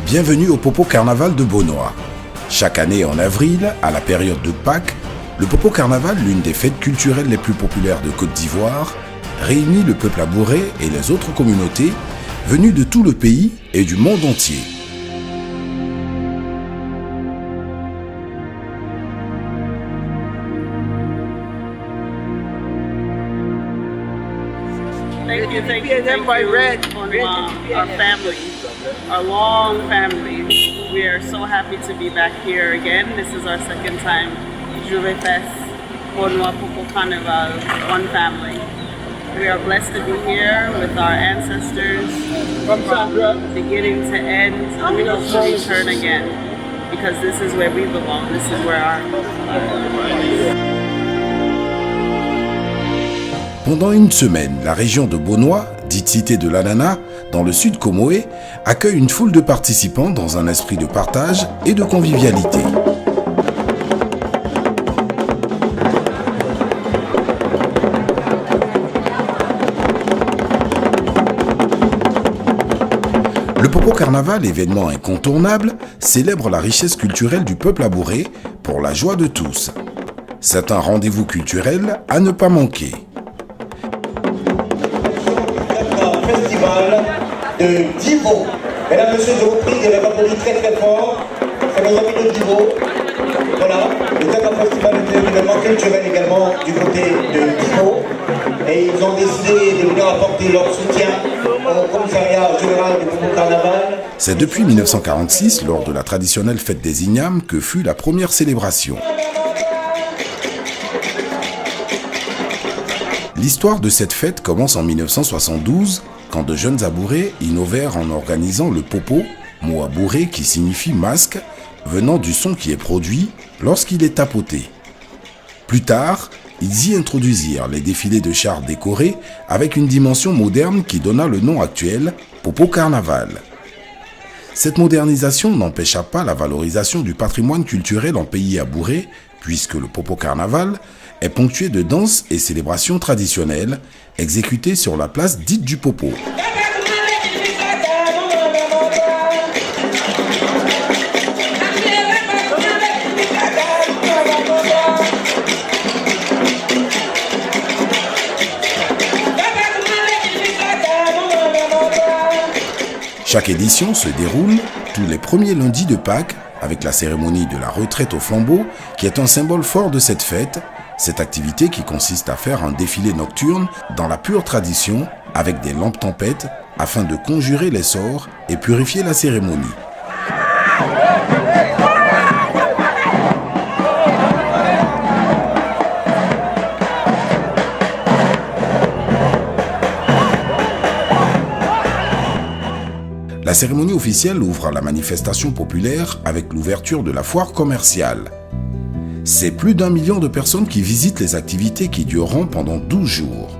Bienvenue au Popo Carnaval de Beaunois. Chaque année en avril, à la période de Pâques, le Popo Carnaval, l'une des fêtes culturelles les plus populaires de Côte d'Ivoire, réunit le peuple abouré et les autres communautés venues de tout le pays et du monde entier. Thank you on our family, our long family. We are so happy to be back here again. This is our second time, Juve Fest, Beaunois Popo Carnaval, one family. We are blessed to be here with our ancestors from beginning to end. We hope to return again because this is where we belong. This is where our Pendant une semaine, la région de Beaunois, dite cité de l'Anana, dans le sud Comoé, accueille une foule de participants dans un esprit de partage et de convivialité. Le Popo Carnaval, événement incontournable, célèbre la richesse culturelle du peuple abouré pour la joie de tous. C'est un rendez-vous culturel à ne pas manquer. De Divo. Mesdames, messieurs, je vous prie de les applaudir très fort. C'est nos amis de Divo. Voilà, le Dakar Festival est un événement culturel également du côté de Divo. Et ils ont décidé de venir apporter leur soutien au commissariat général du Popo Carnaval. C'est depuis 1946, lors de la traditionnelle fête des Ignames, que fut la première célébration. L'histoire de cette fête commence en 1972, quand de jeunes abourés innovèrent en organisant le popo, mot abouré qui signifie masque, venant du son qui est produit lorsqu'il est tapoté. Plus tard, ils y introduisirent les défilés de chars décorés avec une dimension moderne qui donna le nom actuel Popo Carnaval. Cette modernisation n'empêcha pas la valorisation du patrimoine culturel en pays abouré, puisque le Popo Carnaval est ponctué de danses et célébrations traditionnelles exécutées sur la place dite du Popo. Chaque édition se déroule tous les premiers lundis de Pâques avec la cérémonie de la retraite au flambeau qui est un symbole fort de cette fête. Cette activité qui consiste à faire un défilé nocturne dans la pure tradition avec des lampes tempêtes afin de conjurer les sorts et purifier la cérémonie. La cérémonie officielle ouvre la manifestation populaire avec l'ouverture de la foire commerciale. C'est plus d'1 million de personnes qui visitent les activités qui dureront pendant 12 jours.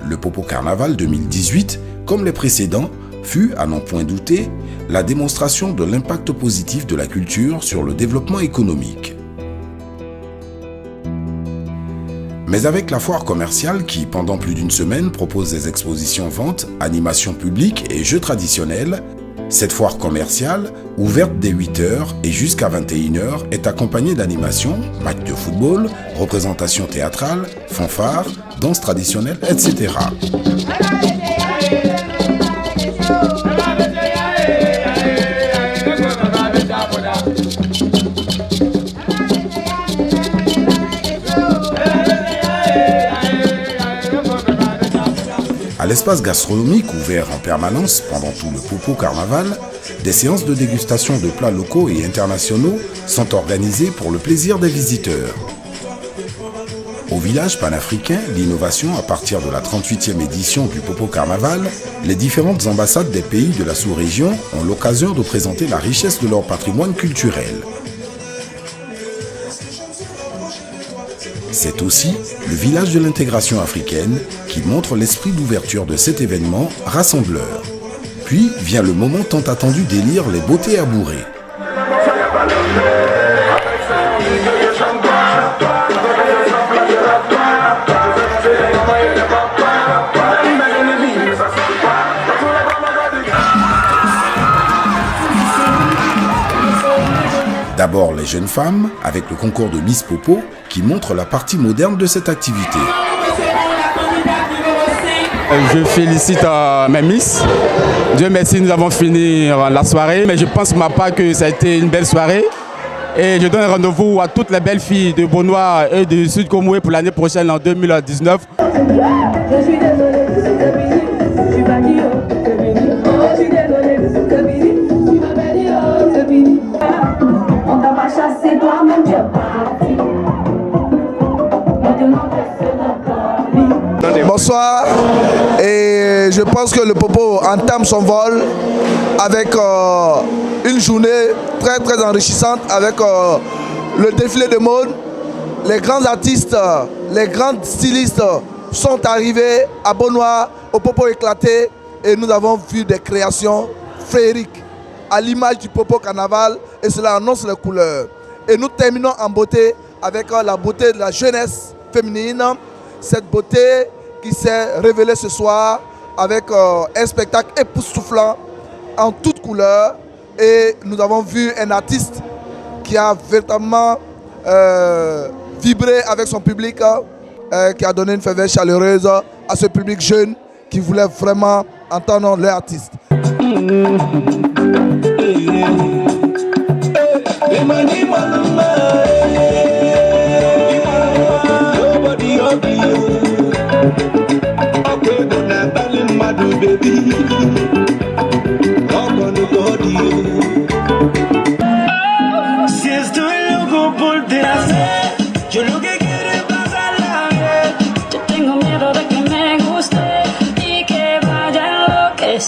Le Popo Carnaval 2018, comme les précédents, fut, à n'en point douter, la démonstration de l'impact positif de la culture sur le développement économique. Mais avec la foire commerciale qui, pendant plus d'une semaine, propose des expositions ventes, animations publiques et jeux traditionnels, cette foire commerciale, ouverte dès 8h et jusqu'à 21h, est accompagnée d'animations, matchs de football, représentations théâtrales, fanfares, danses traditionnelles, etc. À l'espace gastronomique ouvert en permanence pendant tout le Popo Carnaval, des séances de dégustation de plats locaux et internationaux sont organisées pour le plaisir des visiteurs. Au village panafricain, l'innovation à partir de la 38e édition du Popo Carnaval, les différentes ambassades des pays de la sous-région ont l'occasion de présenter la richesse de leur patrimoine culturel. C'est aussi le village de l'intégration africaine qui montre l'esprit d'ouverture de cet événement rassembleur. Puis vient le moment tant attendu d'élire les beautés abourées. D'abord les jeunes femmes, avec le concours de Miss Popo, qui montre la partie moderne de cette activité. Je félicite mes Miss. Dieu merci, nous avons fini la soirée. Mais je pense pour ma part que ça a été une belle soirée. Et je donne rendez-vous à toutes les belles filles de Beaunois et de Sud Comoué pour l'année prochaine en 2019. Je suis désolé, c'est fini. Je suis pas dit, c'est fini. Je suis désolé, c'est fini. Tu m'avais dit, c'est fini. On t'a pas chassé, toi, mon Dieu. Bonsoir, et je pense que le Popo entame son vol avec une journée très très enrichissante avec le défilé de mode. Les grands artistes, les grands stylistes sont arrivés à Beaunois, au Popo éclaté, et nous avons vu des créations féeriques à l'image du Popo Carnaval, et cela annonce les couleurs. Et nous terminons en beauté avec la beauté de la jeunesse féminine, cette beauté qui s'est révélée ce soir avec un spectacle époustouflant en toutes couleurs. Et nous avons vu un artiste qui a véritablement vibré avec son public, qui a donné une faveur chaleureuse à ce public jeune qui voulait vraiment entendre leur artiste.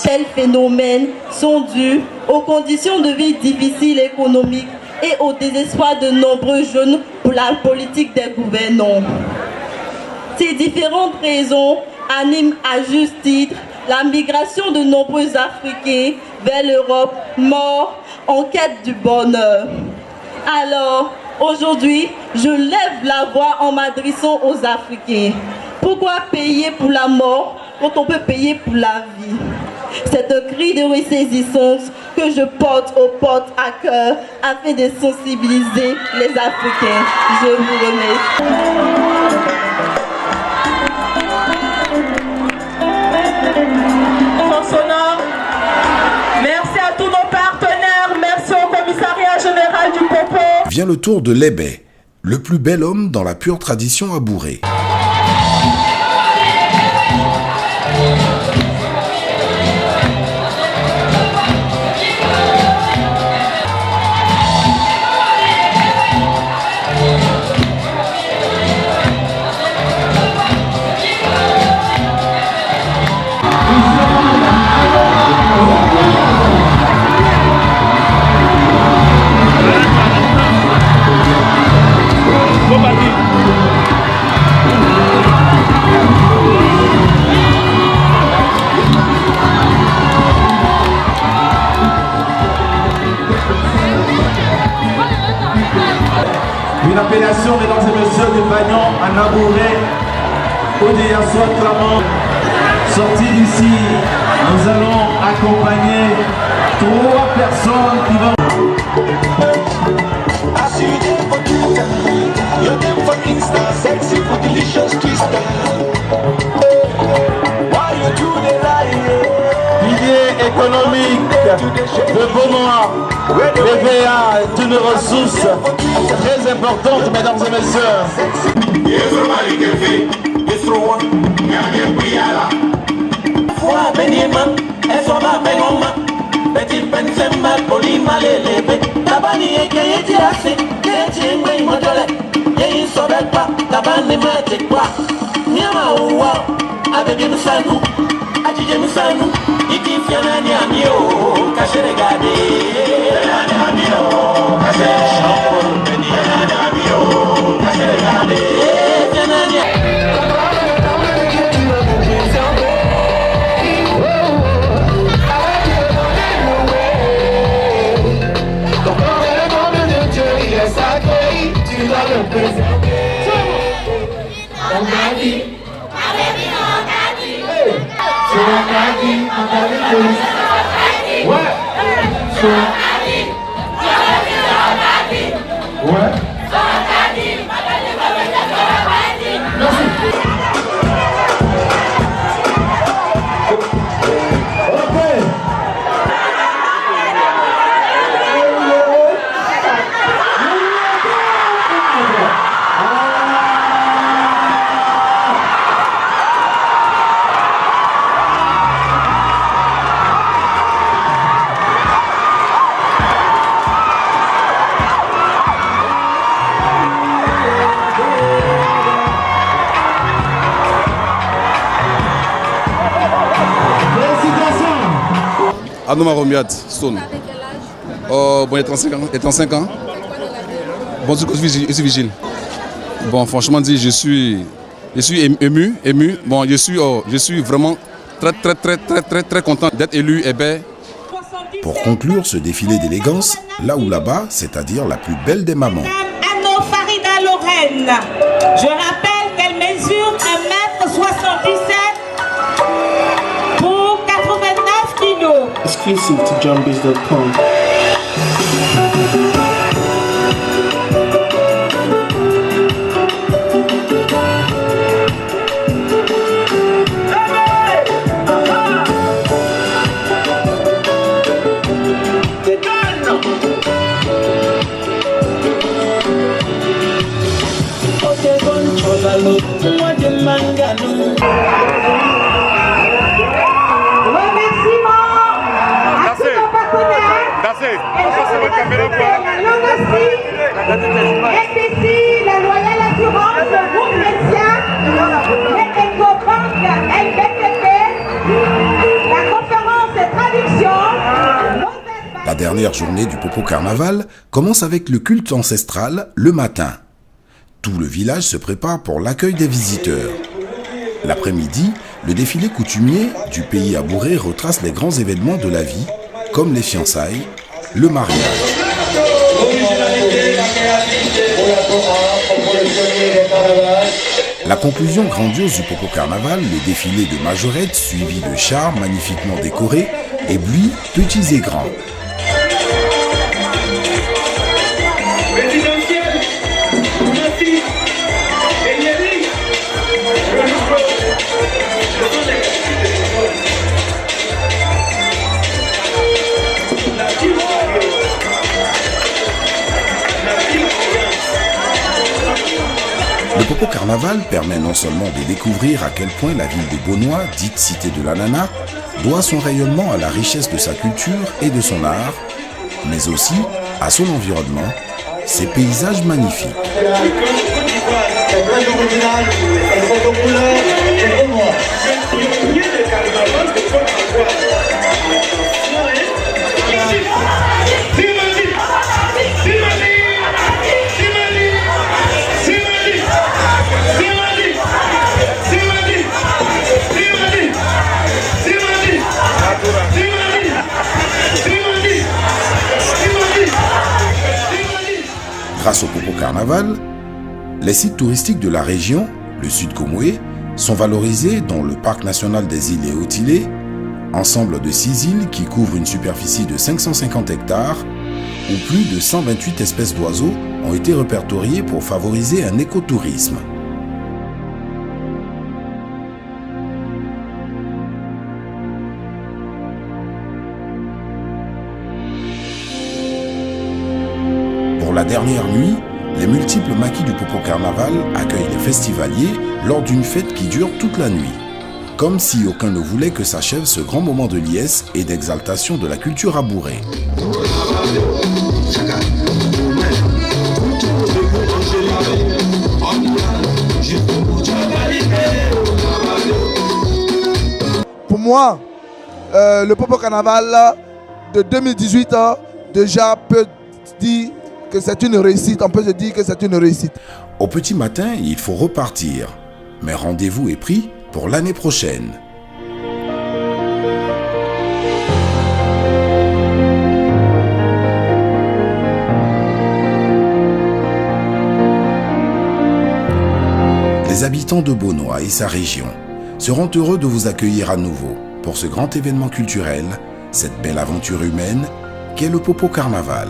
Tels phénomènes sont dus aux conditions de vie difficiles économiques et au désespoir de nombreux jeunes pour la politique des gouvernants. Ces différentes raisons animent à juste titre la migration de nombreux Africains vers l'Europe, morts en quête du bonheur. Alors, aujourd'hui, je lève la voix en m'adressant aux Africains. Pourquoi payer pour la mort quand on peut payer pour la vie? C'est un cri de ressaisissance que je porte à cœur afin de sensibiliser les Africains. Je vous remercie. Merci à tous nos partenaires, merci au commissariat général du Popo. Vient le tour de Lébé, le plus bel homme dans la pure tradition abourée. Une appellation, mesdames et messieurs, de Bagnon en Abouré, Odéassois Clamant. Sorti d'ici, nous allons accompagner 3 personnes qui vont. Pilier économique de Beaunois, l'EVA est une ressource très importante, mesdames et messieurs. Ouais. Anou Maromiad, Stone. Avec quel âge? Bon, il y a 35 ans. Il y a 35 ans. Bon, du coup, je suis vigile. Bon, franchement dit, je suis ému. Bon, je suis vraiment très content d'être élu. Eh ben. Pour conclure ce défilé d'élégance, là ou là-bas, c'est-à-dire la plus belle des mamans. Anno Farida Lorraine. Je rappelle qu'elle mesure 1m77 pour 89 kilos. Exclusive to JohnBiz.com. La Loyale Assurance, le groupe Messia, l'Ecobank, LBTP, la conférence de traduction. La dernière journée du Popo Carnaval commence avec le culte ancestral le matin. Tout le village se prépare pour l'accueil des visiteurs. L'après-midi, le défilé coutumier du pays abouré retrace les grands événements de la vie, comme les fiançailles, le mariage. La conclusion grandiose du Popo Carnaval, le défilé de majorettes suivi de chars magnifiquement décorés, éblouit petits et grands. Le Popo Carnaval permet non seulement de découvrir à quel point la ville de Beaunois, dite cité de l'ananas, doit son rayonnement à la richesse de sa culture et de son art, mais aussi à son environnement, ses paysages magnifiques. Grâce au Popo Carnaval, les sites touristiques de la région, le Sud Comoé, sont valorisés dans le Parc national des îles et Hautes-Îlets, ensemble de 6 îles qui couvrent une superficie de 550 hectares, où plus de 128 espèces d'oiseaux ont été répertoriées pour favoriser un écotourisme. Pour la dernière nuit, les multiples maquis du Popo Carnaval accueillent les festivaliers lors d'une fête qui dure toute la nuit. Comme si aucun ne voulait que s'achève ce grand moment de liesse et d'exaltation de la culture abourée. Pour moi, le Popo Carnaval de 2018 déjà peut dire que c'est une réussite. On peut se dire que c'est une réussite. Au petit matin, il faut repartir. Mais rendez-vous est pris pour l'année prochaine. Les habitants de Beaunois et sa région seront heureux de vous accueillir à nouveau pour ce grand événement culturel, cette belle aventure humaine qu'est le Popo Carnaval.